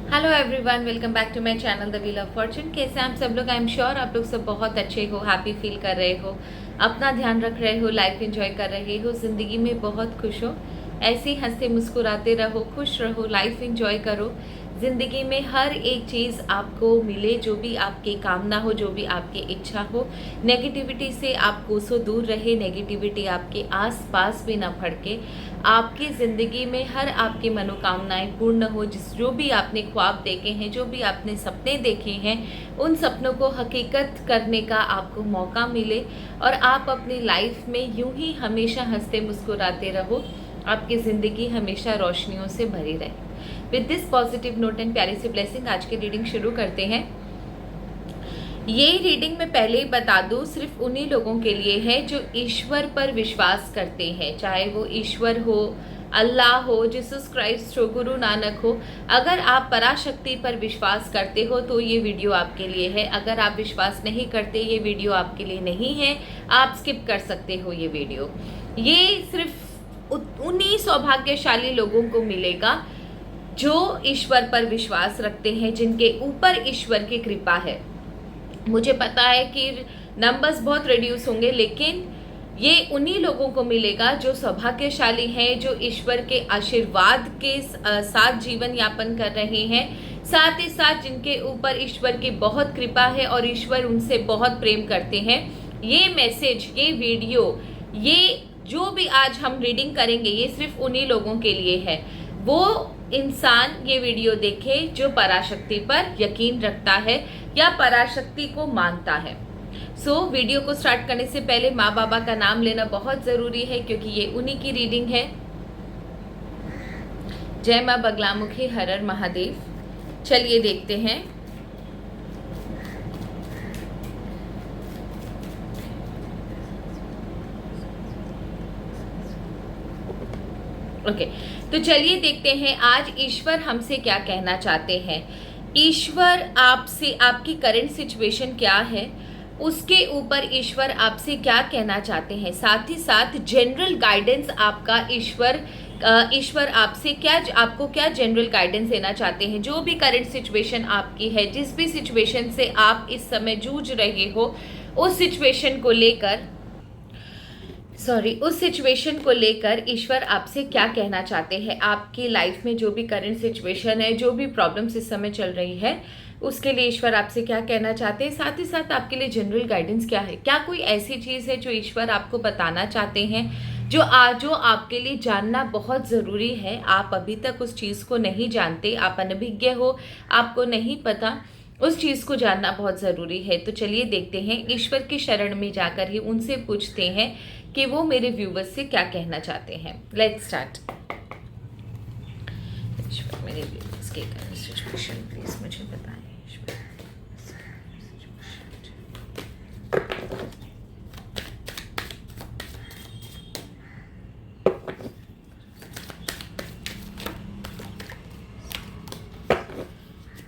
Hello everyone, welcome back to my channel the wheel of fortune. कैसे हैं आप सब लोग? आई एम श्योर आप लोग सब बहुत अच्छे हो, हैप्पी फील कर रहे हो, अपना ध्यान रख रहे हो, लाइफ एंजॉय कर रहे हो, ज़िंदगी में बहुत खुश हो। ऐसे ही हंसते मुस्कुराते रहो, खुश रहो, लाइफ एंजॉय करो। ज़िंदगी में हर एक चीज़ आपको मिले, जो भी आपकी कामना हो, जो भी आपकी इच्छा हो। नेगेटिविटी से आप कोसों दूर रहे, नेगेटिविटी आपके आस पास भी ना फड़के। आपकी ज़िंदगी में हर आपकी मनोकामनाएं पूर्ण हो। जो भी आपने ख्वाब देखे हैं, जो भी आपने सपने देखे हैं, उन सपनों को हकीकत करने का आपको मौका मिले और आप अपनी लाइफ में यूं ही हमेशा हंसते मुस्कुराते रहो। आपकी ज़िंदगी हमेशा रोशनियों से भरी रहे। With this positive note and प्यारी सी ब्लेसिंग आज की रीडिंग शुरू करते हैं। ये रीडिंग मैं पहले ही बता दूं, सिर्फ उन्हीं लोगों के लिए है जो ईश्वर पर विश्वास करते हैं, चाहे वो ईश्वर हो, अल्लाह हो, जीसस क्राइस्ट हो, गुरु नानक हो। अगर आप पराशक्ति पर विश्वास करते हो तो ये वीडियो आपके लिए है। अगर आप विश्वास नहीं करते, ये वीडियो आपके लिए नहीं है, आप स्किप कर सकते हो ये वीडियो। ये सिर्फ उन्हीं सौभाग्यशाली लोगों को मिलेगा जो ईश्वर पर विश्वास रखते हैं, जिनके ऊपर ईश्वर की कृपा है। मुझे पता है कि नंबर्स बहुत रिड्यूस होंगे, लेकिन ये उन्हीं लोगों को मिलेगा जो सौभाग्यशाली हैं, जो ईश्वर के आशीर्वाद के साथ जीवन यापन कर रहे हैं, साथ ही साथ जिनके ऊपर ईश्वर की बहुत कृपा है और ईश्वर उनसे बहुत प्रेम करते हैं। ये मैसेज, ये वीडियो, ये जो भी आज हम रीडिंग करेंगे, ये सिर्फ उन्हीं लोगों के लिए है। वो इंसान ये वीडियो देखे जो पराशक्ति पर यकीन रखता है या पराशक्ति को मानता है। वीडियो को स्टार्ट करने से पहले माँ बाबा का नाम लेना बहुत जरूरी है, क्योंकि ये उन्हीं की रीडिंग है। जय माँ बगलामुखी, हर हर महादेव। चलिए देखते हैं। ओके, तो चलिए देखते हैं आज ईश्वर हमसे क्या कहना चाहते हैं। ईश्वर आपसे, आपकी करंट सिचुएशन क्या है, उसके ऊपर ईश्वर आपसे क्या कहना चाहते हैं। साथ ही साथ जनरल गाइडेंस आपका ईश्वर आपसे क्या, आपको क्या जनरल गाइडेंस देना चाहते हैं। जो भी करंट सिचुएशन आपकी है, जिस भी सिचुएशन से आप इस समय जूझ रहे हो, उस सिचुएशन को लेकर ईश्वर आपसे क्या कहना चाहते हैं। आपकी लाइफ में जो भी करंट सिचुएशन है, जो भी प्रॉब्लम्स इस समय चल रही है, उसके लिए ईश्वर आपसे क्या कहना चाहते हैं। साथ ही साथ आपके लिए जनरल गाइडेंस क्या है। क्या कोई ऐसी चीज़ है जो ईश्वर आपको बताना चाहते हैं, जो आपके लिए जानना बहुत ज़रूरी है। आप अभी तक उस चीज़ को नहीं जानते, आप अनभिज्ञ हो, आपको नहीं पता, उस चीज़ को जानना बहुत ज़रूरी है। तो चलिए देखते हैं, ईश्वर की शरण में जाकर ही उनसे पूछते हैं कि वो मेरे व्यूवर्स से क्या कहना चाहते हैं। Let's start. ईश्वर मेरे व्यूवर्स के सिचुएशन प्लीज मुझे बताएं।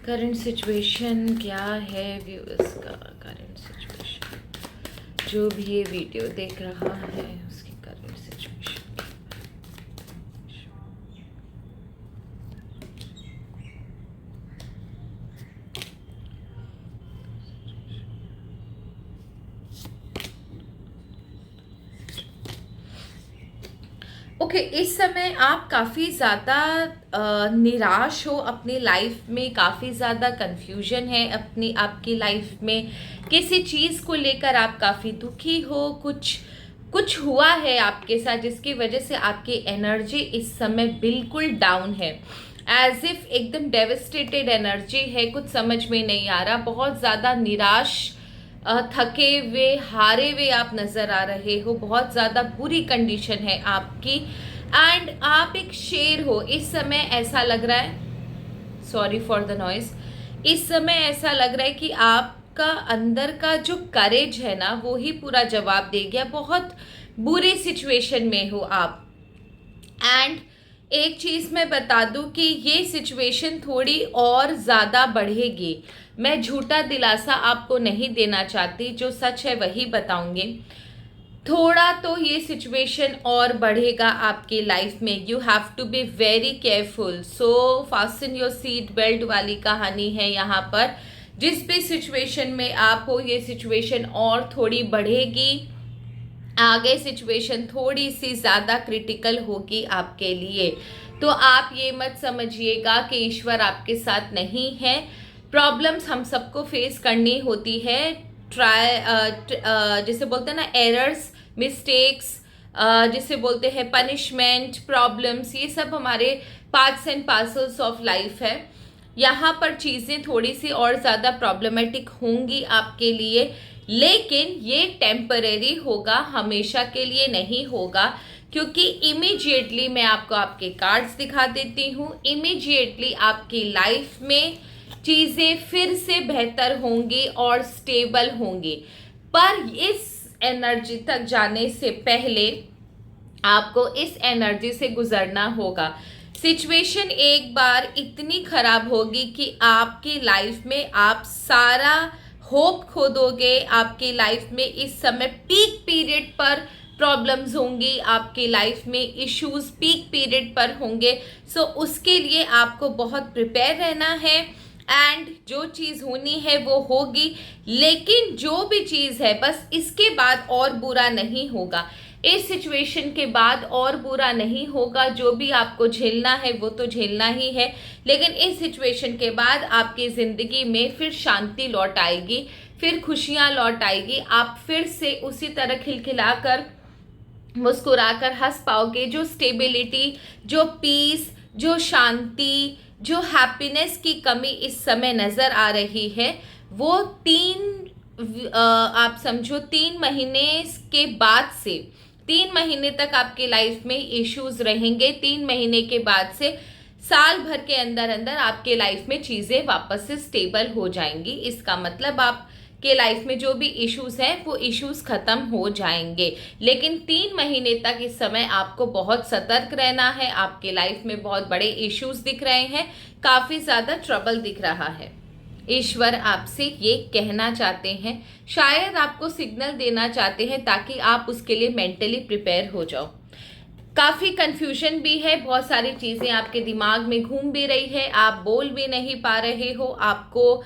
करंट सिचुएशन क्या है व्यूअर्स का? करंट सिचुएशन, जो भी ये वीडियो देख रहा है उसकी करंट सिचुएशन। ओके, इस समय आप काफ़ी ज़्यादा निराश हो अपनी लाइफ में, काफ़ी ज़्यादा कंफ्यूजन है अपनी आपकी लाइफ में। किसी चीज़ को लेकर आप काफ़ी दुखी हो, कुछ हुआ है आपके साथ जिसकी वजह से आपकी एनर्जी इस समय बिल्कुल डाउन है। एज इफ एकदम डेविस्टेटेड एनर्जी है, कुछ समझ में नहीं आ रहा, बहुत ज़्यादा निराश, थके हुए, हारे हुए आप नज़र आ रहे हो। बहुत ज़्यादा बुरी कंडीशन है आपकी एंड आप एक शेर हो। इस समय ऐसा लग रहा है, सॉरी फॉर द नॉइस, इस समय ऐसा लग रहा है कि आपका अंदर का जो करेज है ना, वो ही पूरा जवाब दे गया। बहुत बुरी सिचुएशन में हो आप। एंड एक चीज़ मैं बता दूं कि ये सिचुएशन थोड़ी और ज़्यादा बढ़ेगी। मैं झूठा दिलासा आपको नहीं देना चाहती, जो सच है वही बताऊंगी। थोड़ा तो ये सिचुएशन और बढ़ेगा आपके लाइफ में। You have to be very careful. So fasten your seat belt वाली कहानी है यहाँ पर। जिस भी सिचुएशन में आप हो, ये सिचुएशन और थोड़ी बढ़ेगी, आगे सिचुएशन थोड़ी सी ज़्यादा क्रिटिकल होगी आपके लिए। तो आप ये मत समझिएगा कि ईश्वर आपके साथ नहीं है। प्रॉब्लम्स हम सबको फेस करनी होती है। जिसे बोलते हैं ना एरर्स, मिस्टेक्स, जिसे बोलते हैं पनिशमेंट, प्रॉब्लम्स, ये सब हमारे parts and parcels of life है। यहाँ पर चीज़ें थोड़ी सी और ज़्यादा प्रॉब्लमेटिक होंगी आपके लिए, लेकिन ये टेम्परेरी होगा, हमेशा के लिए नहीं होगा। क्योंकि इमीडिएटली मैं आपको आपके कार्ड्स दिखा देती हूँ, इमीडिएटली आपकी लाइफ में चीज़ें फिर से बेहतर होंगी और स्टेबल होंगी। पर इस एनर्जी तक जाने से पहले आपको इस एनर्जी से गुजरना होगा। सिचुएशन एक बार इतनी खराब होगी कि आपकी लाइफ में आप सारा होप खो दोगे। आपकी लाइफ में इस समय पीक पीरियड पर प्रॉब्लम्स होंगी, आपकी लाइफ में इश्यूज पीक पीरियड पर होंगे। सो उसके लिए आपको बहुत प्रिपेयर रहना है एंड जो चीज़ होनी है वो होगी। लेकिन जो भी चीज़ है बस इसके बाद और बुरा नहीं होगा, इस सिचुएशन के बाद और बुरा नहीं होगा। जो भी आपको झेलना है वो तो झेलना ही है, लेकिन इस सिचुएशन के बाद आपकी ज़िंदगी में फिर शांति लौट आएगी, फिर खुशियाँ लौट आएगी। आप फिर से उसी तरह खिलखिलाकर, मुस्कुराकर हंस पाओगे। जो स्टेबिलिटी, जो पीस, जो शांति, जो हैप्पीनेस की कमी इस समय नज़र आ रही है, वो आप समझो 3 महीने के बाद से 3 महीने तक आपकी लाइफ में इश्यूज रहेंगे। 3 महीने के बाद से साल भर के अंदर अंदर आपके लाइफ में चीज़ें वापस से स्टेबल हो जाएंगी। इसका मतलब आपके लाइफ में जो भी इश्यूज हैं वो इश्यूज खत्म हो जाएंगे। लेकिन 3 महीने तक इस समय आपको बहुत सतर्क रहना है। आपके लाइफ में बहुत बड़े इश्यूज दिख रहे हैं, काफ़ी ज़्यादा ट्रबल दिख रहा है। ईश्वर आपसे ये कहना चाहते हैं, शायद आपको सिग्नल देना चाहते हैं ताकि आप उसके लिए मेंटली प्रिपेयर हो जाओ। काफ़ी कन्फ्यूजन भी है, बहुत सारी चीज़ें आपके दिमाग में घूम भी रही है, आप बोल भी नहीं पा रहे हो। आपको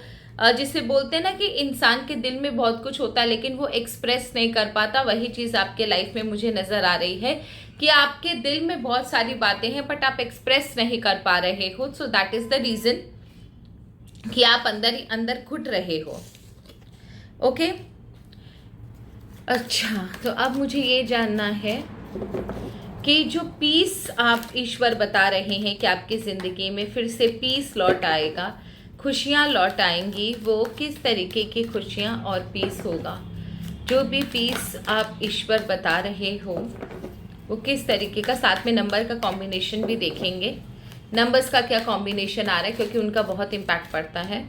जिसे बोलते हैं ना कि इंसान के दिल में बहुत कुछ होता है लेकिन वो एक्सप्रेस नहीं कर पाता, वही चीज़ आपके लाइफ में मुझे नज़र आ रही है कि आपके दिल में बहुत सारी बातें हैं बट आप एक्सप्रेस नहीं कर पा रहे हो। So that is the reason कि आप अंदर ही अंदर घुट रहे हो। ओके, अच्छा, तो अब मुझे ये जानना है कि जो पीस आप ईश्वर बता रहे हैं कि आपकी ज़िंदगी में फिर से पीस लौट आएगा, खुशियाँ लौट आएंगी, वो किस तरीके की खुशियाँ और पीस होगा? जो भी पीस आप ईश्वर बता रहे हो वो किस तरीके का, साथ में नंबर का कॉम्बिनेशन भी देखेंगे, नंबर्स का क्या कॉम्बिनेशन आ रहा है क्योंकि उनका बहुत इम्पैक्ट पड़ता है।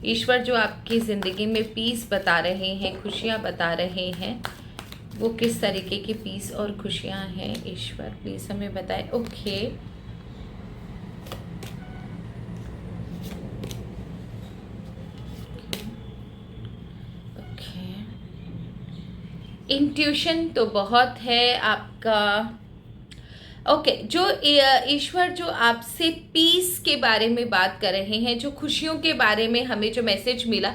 ईश्वर जो आपकी ज़िंदगी में पीस बता रहे हैं, खुशियाँ बता रहे हैं, वो किस तरीके की पीस और खुशियाँ हैं? ईश्वर प्लीज़ हमें बताएं। ओके, इंट्यूशन तो बहुत है आपका। ओके, जो ईश्वर जो आपसे पीस के बारे में बात कर रहे हैं, जो खुशियों के बारे में हमें जो मैसेज मिला,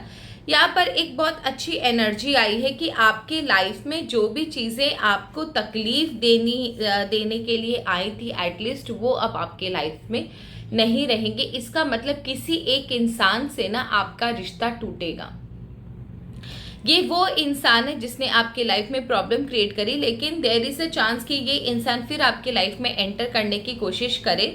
यहाँ पर एक बहुत अच्छी एनर्जी आई है कि आपके लाइफ में जो भी चीज़ें आपको तकलीफ देने के लिए आई थी, एटलीस्ट वो अब आपके लाइफ में नहीं रहेंगे। इसका मतलब किसी एक इंसान से ना आपका रिश्ता टूटेगा। ये वो इंसान है जिसने आपके लाइफ में प्रॉब्लम क्रिएट करी, लेकिन देयर इज़ अ चांस कि ये इंसान फिर आपके लाइफ में एंटर करने की कोशिश करे,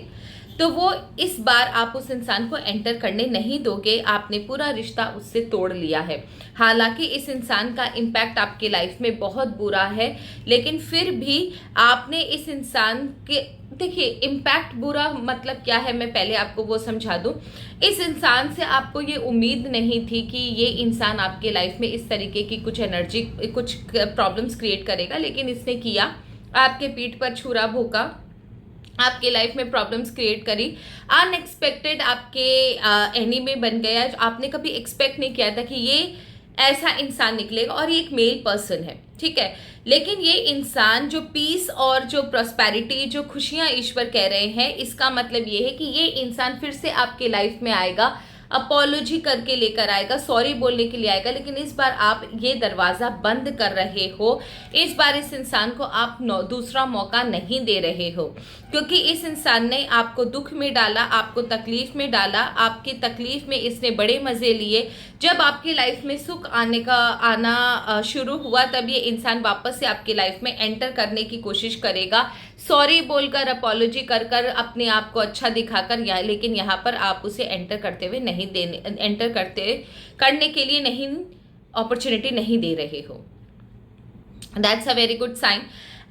तो वो इस बार आप उस इंसान को एंटर करने नहीं दोगे। आपने पूरा रिश्ता उससे तोड़ लिया है। हालांकि इस इंसान का इम्पैक्ट आपके लाइफ में बहुत बुरा है, लेकिन फिर भी आपने इस इंसान के, देखिए इम्पैक्ट बुरा मतलब क्या है, मैं पहले आपको वो समझा दूं। इस इंसान से आपको ये उम्मीद नहीं थी कि ये इंसान आपके लाइफ में इस तरीके की कुछ एनर्जी, कुछ प्रॉब्लम्स क्रिएट करेगा, लेकिन इसने किया। आपके पीठ पर छुरा भोंका, आपके लाइफ में प्रॉब्लम्स क्रिएट करी, अनएक्सपेक्टेड आपके एनिमी बन गया। आपने कभी एक्सपेक्ट नहीं किया था कि ये ऐसा इंसान निकलेगा और ये एक मेल पर्सन है, ठीक है। लेकिन ये इंसान जो पीस और जो प्रॉस्पेरिटी, जो खुशियां ईश्वर कह रहे हैं, इसका मतलब ये है कि ये इंसान फिर से आपके लाइफ में आएगा, अपोलॉजी करके लेकर आएगा, सॉरी बोलने के लिए आएगा। लेकिन इस बार आप ये दरवाज़ा बंद कर रहे हो, इस बार इस इंसान को आप दूसरा मौका नहीं दे रहे हो, क्योंकि इस इंसान ने आपको दुख में डाला, आपको तकलीफ में डाला। आपकी तकलीफ में इसने बड़े मज़े लिए। जब आपकी लाइफ में सुख आना शुरू हुआ, तब ये इंसान वापस से आपकी लाइफ में एंटर करने की कोशिश करेगा, सॉरी बोलकर, अपॉलॉजी कर कर, अपने आप को अच्छा दिखाकर। लेकिन यहाँ पर आप उसे एंटर करने के लिए नहीं अपॉर्चुनिटी नहीं दे रहे हो। That's a very good sign.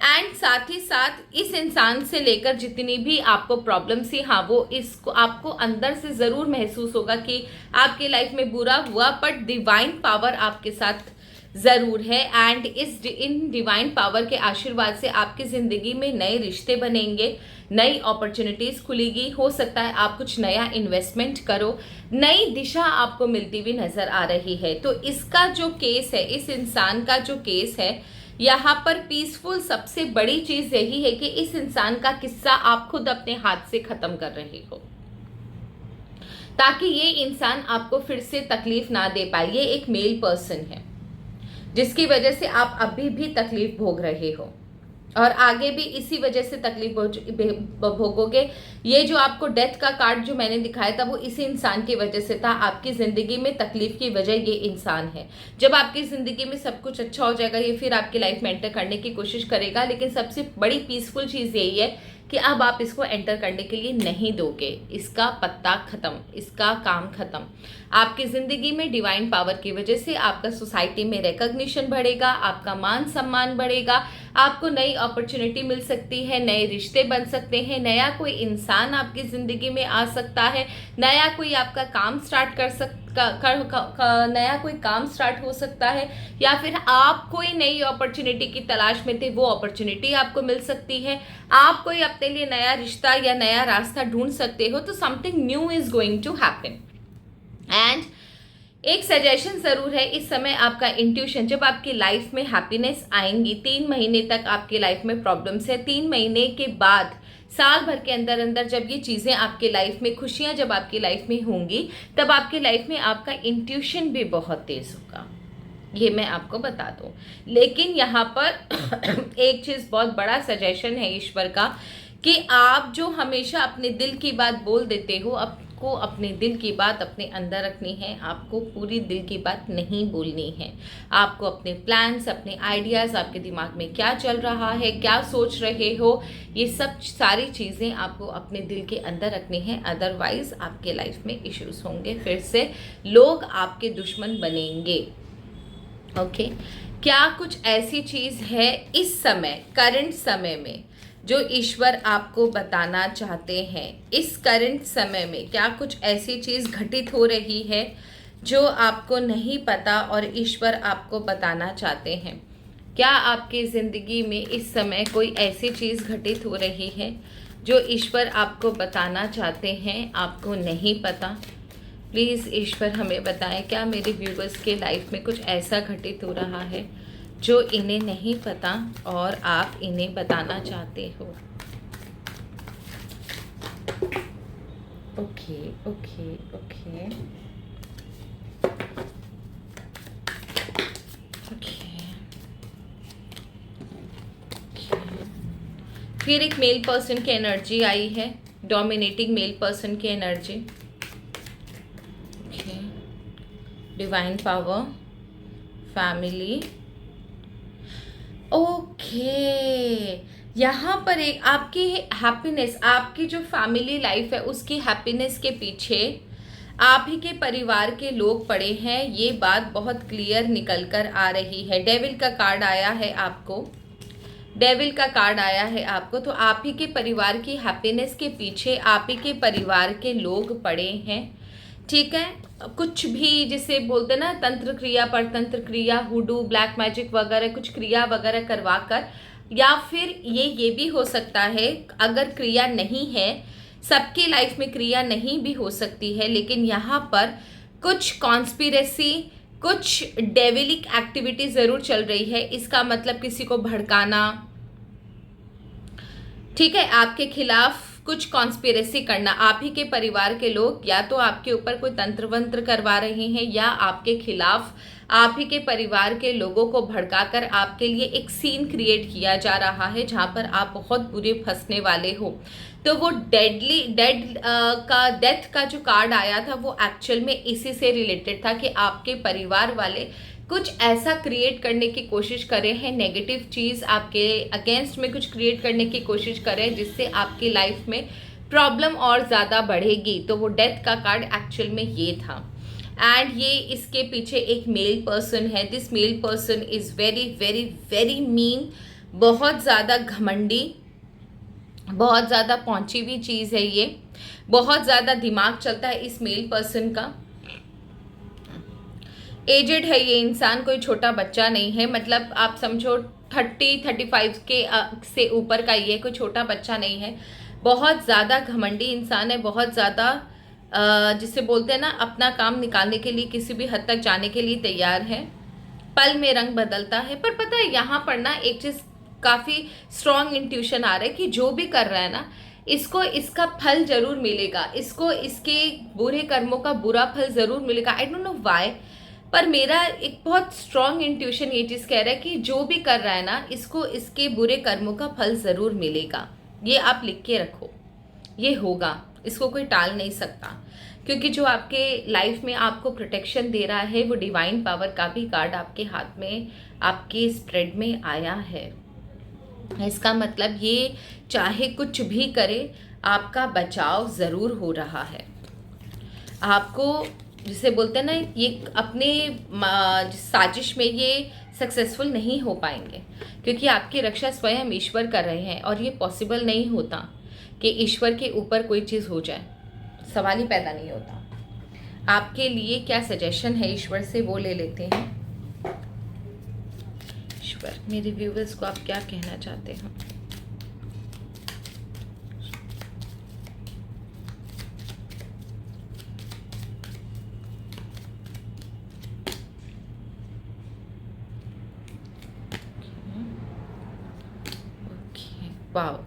And साथ ही साथ इस इंसान से लेकर जितनी भी आपको प्रॉब्लम्स थी, हाँ, वो इसको आपको अंदर से ज़रूर महसूस होगा कि आपकी लाइफ में बुरा हुआ, बट डिवाइन पावर आपके साथ ज़रूर है। एंड इन डिवाइन पावर के आशीर्वाद से आपकी ज़िंदगी में नए रिश्ते बनेंगे, नई अपॉर्चुनिटीज़ खुलेगी। हो सकता है आप कुछ नया इन्वेस्टमेंट करो, नई दिशा आपको मिलती हुई नज़र आ रही है। तो इसका जो केस है, इस इंसान का जो केस है, यहाँ पर पीसफुल सबसे बड़ी चीज़ यही है कि इस इंसान का किस्सा आप खुद अपने हाथ से ख़त्म कर रहे हो, ताकि ये इंसान आपको फिर से तकलीफ ना दे पाए। ये एक मेल पर्सन है जिसकी वजह से आप अभी भी तकलीफ भोग रहे हो और आगे भी इसी वजह से तकलीफ भोगोगे। ये जो आपको डेथ का कार्ड जो मैंने दिखाया था, वो इसी इंसान की वजह से था। आपकी ज़िंदगी में तकलीफ की वजह ये इंसान है। जब आपकी ज़िंदगी में सब कुछ अच्छा हो जाएगा, ये फिर आपकी लाइफ में एंटर करने की कोशिश करेगा। लेकिन सबसे बड़ी पीसफुल चीज़ यही है कि अब आप इसको एंटर करने के लिए नहीं दोगे। इसका पत्ता ख़त्म, इसका काम ख़त्म। आपकी ज़िंदगी में डिवाइन पावर की वजह से आपका सोसाइटी में रिकॉग्निशन बढ़ेगा, आपका मान सम्मान बढ़ेगा, आपको नई अपॉर्चुनिटी मिल सकती है, नए रिश्ते बन सकते हैं, नया कोई इंसान आपकी ज़िंदगी में आ सकता है, नया कोई आपका काम स्टार्ट नया कोई काम स्टार्ट हो सकता है, या फिर आप कोई नई अपॉर्चुनिटी की तलाश में थे, वो अपॉर्चुनिटी आपको मिल सकती है। आप कोई अपने लिए नया रिश्ता या नया रास्ता ढूंढ सकते हो। तो something new is going to happen. And एक सजेशन ज़रूर है, इस समय आपका इंट्यूशन, जब आपकी लाइफ में हैप्पीनेस आएंगी, 3 महीने तक आपकी लाइफ में प्रॉब्लम्स है, 3 महीने के बाद, साल भर के अंदर अंदर जब ये चीज़ें आपके लाइफ में, खुशियाँ जब आपकी लाइफ में होंगी, तब आपकी लाइफ में आपका इंट्यूशन भी बहुत तेज़ होगा, ये मैं आपको बता दूं। लेकिन यहाँ पर एक चीज़, बहुत बड़ा सजेशन है ईश्वर का, कि आप जो हमेशा अपने दिल की बात बोल देते हो, आपको अपने दिल की बात अपने अंदर रखनी है। आपको पूरी दिल की बात नहीं बोलनी है। आपको अपने प्लान्स, अपने आइडियाज़, आपके दिमाग में क्या चल रहा है, क्या सोच रहे हो, ये सब सारी चीज़ें आपको अपने दिल के अंदर रखनी है। अदरवाइज़ आपके लाइफ में इश्यूज़ होंगे, फिर से लोग आपके दुश्मन बनेंगे। ओके, क्या कुछ ऐसी चीज़ है इस समय, करंट समय में, जो ईश्वर आपको बताना चाहते हैं? इस करंट समय में क्या कुछ ऐसी चीज़ घटित हो रही है जो आपको नहीं पता और ईश्वर आपको बताना चाहते हैं? क्या आपकी ज़िंदगी में इस समय कोई ऐसी चीज़ घटित हो रही है जो ईश्वर आपको बताना चाहते हैं, आपको नहीं पता? प्लीज़ ईश्वर हमें बताएं, क्या मेरे व्यूवर्स के लाइफ में कुछ ऐसा घटित हो रहा है जो इन्हें नहीं पता और आप इन्हें बताना चाहते हो? Okay okay okay okay. फिर एक मेल पर्सन की एनर्जी आई है, डोमिनेटिंग मेल पर्सन की energy. Divine power, family. Okay, यहाँ पर एक आपकी हैप्पीनेस, आपकी जो फैमिली लाइफ है उसकी हैप्पीनेस के पीछे आप ही के परिवार के लोग पड़े हैं। ये बात बहुत क्लियर निकल कर आ रही है। डेविल का कार्ड आया है आपको, डेविल का कार्ड आया है आपको। तो आप ही के परिवार की हैप्पीनेस के पीछे आप ही के परिवार के लोग पड़े हैं, ठीक है। कुछ भी जिसे बोलते ना, तंत्र क्रिया, परतंत्र क्रिया, हुडू, ब्लैक मैजिक वगैरह, कुछ क्रिया वगैरह करवा कर, या फिर ये भी हो सकता है, अगर क्रिया नहीं है, सबकी लाइफ में क्रिया नहीं भी हो सकती है, लेकिन यहाँ पर कुछ कॉन्स्पिरेसी, कुछ डेविलिक एक्टिविटी ज़रूर चल रही है। इसका मतलब किसी को भड़काना, ठीक है, आपके खिलाफ कुछ कॉन्स्पिरेसी करना। आप ही के परिवार के लोग या तो आपके ऊपर कोई तंत्र वंत्र करवा रहे हैं या आपके खिलाफ आप ही के परिवार के लोगों को भड़काकर आपके लिए एक सीन क्रिएट किया जा रहा है जहां पर आप बहुत बुरे फंसने वाले हो। तो वो डेथ का जो कार्ड आया था वो एक्चुअल में इसी से रिलेटेड था कि आपके परिवार वाले कुछ ऐसा क्रिएट करने की कोशिश करें हैं, नेगेटिव चीज़ आपके अगेंस्ट में कुछ क्रिएट करने की कोशिश करें जिससे आपकी लाइफ में प्रॉब्लम और ज़्यादा बढ़ेगी। तो वो डेथ का कार्ड एक्चुअल में ये था। एंड ये इसके पीछे एक मेल पर्सन है। This male person is very very very mean, बहुत ज़्यादा घमंडी, बहुत ज़्यादा पहुंची हुई चीज़ है ये। बहुत ज़्यादा दिमाग चलता है इस मेल पर्सन का। एजेड है ये इंसान, कोई छोटा बच्चा नहीं है। मतलब आप समझो 30-35 के से ऊपर का ये, कोई छोटा बच्चा नहीं है। बहुत ज़्यादा घमंडी इंसान है, बहुत ज़्यादा जिसे बोलते हैं ना, अपना काम निकालने के लिए किसी भी हद तक जाने के लिए तैयार है। पल में रंग बदलता है। पर पता है यहाँ पर ना एक चीज़ काफ़ी स्ट्रॉन्ग इंट्यूशन आ रहा है कि जो भी कर रहा है ना, इसको इसका फल ज़रूर मिलेगा, इसको इसके बुरे कर्मों का बुरा फल ज़रूर मिलेगा। आई डोंट नो व्हाई, पर मेरा एक बहुत स्ट्रॉन्ग इंट्यूशन ये चीज़ कह रहा है कि जो भी कर रहा है ना, इसको इसके बुरे कर्मों का फल ज़रूर मिलेगा। ये आप लिख के रखो, ये होगा, इसको कोई टाल नहीं सकता। क्योंकि जो आपके लाइफ में आपको प्रोटेक्शन दे रहा है वो डिवाइन पावर का भी कार्ड आपके हाथ में, आपके स्प्रेड में आया है। इसका मतलब ये चाहे कुछ भी करे, आपका बचाव ज़रूर हो रहा है। आपको जिसे बोलते हैं ना, ये अपने साजिश में ये सक्सेसफुल नहीं हो पाएंगे क्योंकि आपकी रक्षा स्वयं ईश्वर कर रहे हैं और ये पॉसिबल नहीं होता कि ईश्वर के ऊपर कोई चीज़ हो जाए, सवाल ही पैदा नहीं होता। आपके लिए क्या सजेशन है ईश्वर से, वो ले लेते हैं। ईश्वर, मेरे व्यूवर्स को आप क्या कहना चाहते हैं? Wow,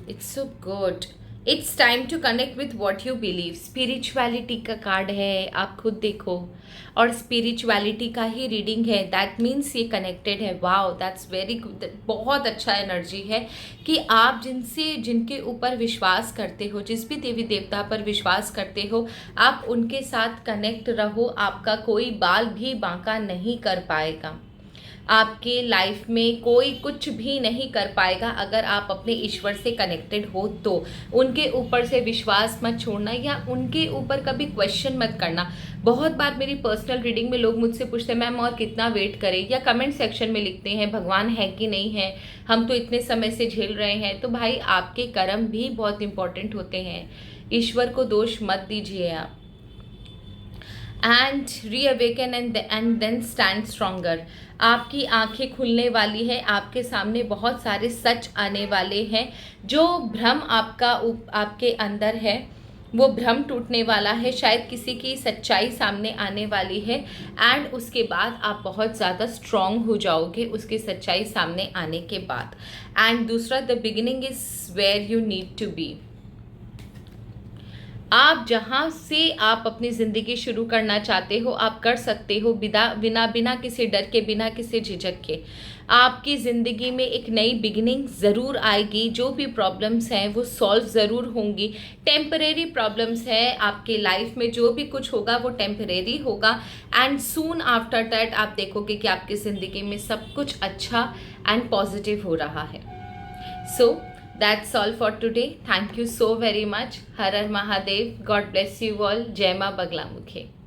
it's so good. It's time to connect with what you believe. Spirituality का कार्ड है, आप खुद देखो, और स्पिरिचुअलिटी का ही रीडिंग है। दैट मीन्स ये कनेक्टेड है। Wow, that's very good. बहुत अच्छा एनर्जी है कि आप जिनके ऊपर विश्वास करते हो, जिस भी देवी देवता पर विश्वास करते हो, आप उनके साथ कनेक्ट रहो। आपका कोई बाल भी बांका नहीं कर पाएगा। आपके लाइफ में कोई कुछ भी नहीं कर पाएगा अगर आप अपने ईश्वर से कनेक्टेड हो तो। उनके ऊपर से विश्वास मत छोड़ना या उनके ऊपर कभी क्वेश्चन मत करना। बहुत बार मेरी पर्सनल रीडिंग में लोग मुझसे पूछते हैं मैम और कितना वेट करें, या कमेंट सेक्शन में लिखते हैं भगवान है कि नहीं है, हम तो इतने समय से झेल रहे हैं। तो भाई, आपके कर्म भी बहुत इंपॉर्टेंट होते हैं, ईश्वर को दोष मत दीजिए आप। And reawaken and then stand stronger. आपकी आंखें खुलने वाली है, आपके सामने बहुत सारे सच आने वाले हैं। जो भ्रम आपके अंदर है वो भ्रम टूटने वाला है। शायद किसी की सच्चाई सामने आने वाली है एंड उसके बाद आप बहुत ज़्यादा स्ट्रॉन्ग हो जाओगे उसकी सच्चाई सामने आने के बाद। एंड दूसरा, the beginning is where you need to be. आप जहाँ से आप अपनी ज़िंदगी शुरू करना चाहते हो आप कर सकते हो, बिना किसी डर के, बिना किसी झिझक के। आपकी ज़िंदगी में एक नई बिगिनिंग ज़रूर आएगी। जो भी प्रॉब्लम्स हैं वो सॉल्व ज़रूर होंगी। टेम्परेरी प्रॉब्लम्स है आपके लाइफ में, जो भी कुछ होगा वो टेम्परेरी होगा। एंड सून आफ्टर दैट आप देखोगे कि आपकी ज़िंदगी में सब कुछ अच्छा एंड पॉजिटिव हो रहा है। सो that's all for today. Thank you so very much. Har Har Mahadev. God bless you all. Jai Ma Baglamukhee.